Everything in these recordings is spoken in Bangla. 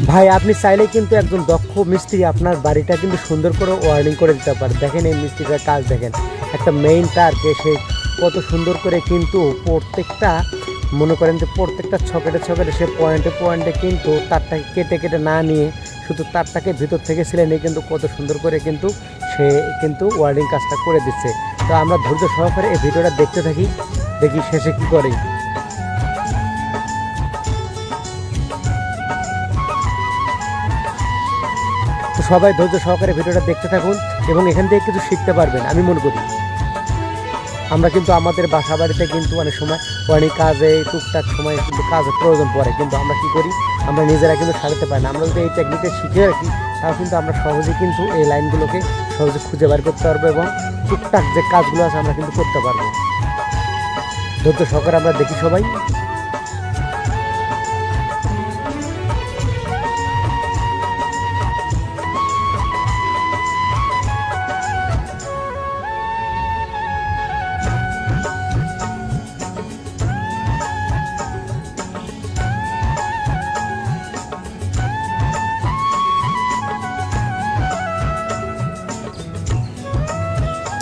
ভাই আপনি চাইলে কিন্তু একজন দক্ষ মিস্ত্রি আপনার বাড়িটা কিন্তু সুন্দর করে ওয়ার্ডিং করে দিতে পারে। দেখেন এই মিস্ত্রিটার কাজ দেখেন, একটা মেইন তারকে সে কত সুন্দর করে কিন্তু প্রত্যেকটা মনে করেন যে প্রত্যেকটা ছকেটে ছকেটে সে পয়েন্টে পয়েন্টে কিন্তু তারটাকে কেটে কেটে না নিয়ে শুধু তারটাকে ভিতর থেকে ছিলে নিয়ে কিন্তু কত সুন্দর করে কিন্তু সে কিন্তু ওয়ার্ডিং কাজটা করে দিচ্ছে। তো আমরা ধৈর্য সহকারে এই ভিডিওটা দেখতে থাকি, দেখি শেষে কী করে। তো সবাই ধৈর্য সহকারে ভিডিওটা দেখতে থাকুন এবং এখান থেকে কিছু শিখতে পারবেন আমি মনে করি। আমরা কিন্তু আমাদের বাসা বাড়িতে কিন্তু অনেক সময় অনেক কাজে টুকটাক সময় কিন্তু কাজের প্রয়োজন পড়ে, কিন্তু আমরা কী করি, আমরা নিজেরা কিন্তু সারাতে পারি না। আমরা যদি এই টেকনিকটা শিখে রাখি তাহলে কিন্তু আমরা সহজে কিন্তু এই লাইনগুলোকে সহজে খুঁজে বের করতে পারবো এবং টুকটাক যে কাজগুলো আছে আমরা কিন্তু করতে পারবো। ধৈর্য সহকারে আমরা দেখি সবাই।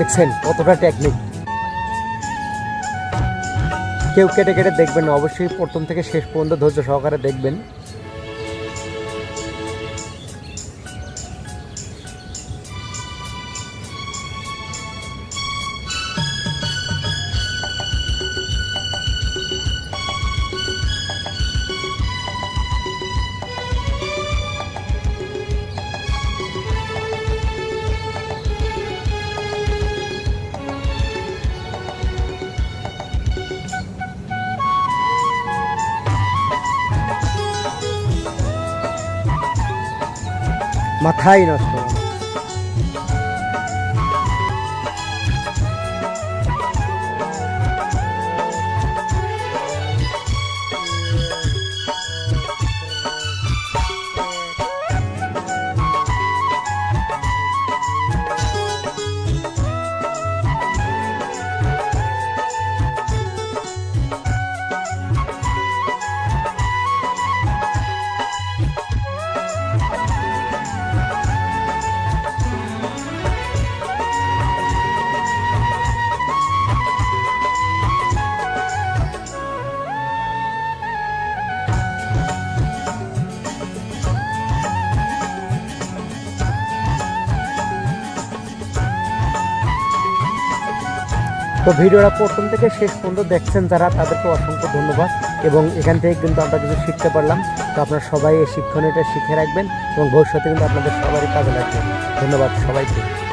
দেখছেন কতটা টেকনিক। কেউ কেটে কেটে দেখবেন না, অবশ্যই প্রথম থেকে শেষ পর্যন্ত ধৈর্য সহকারে দেখবেন। মাথাই নষ্ট। তো ভিডিওটা প্রথম থেকে শেষ পর্যন্ত দেখছেন যারা, তাদেরকে অসংখ্য ধন্যবাদ এবং এখান থেকে কিন্তু আমরা কিছু শিখতে পারলাম। তো আপনারা সবাই এই শিক্ষণীয়টা শিখে রাখবেন এবং ভবিষ্যতে কিন্তু আপনাদের সবারই কাজে লাগবে। ধন্যবাদ সবাইকে।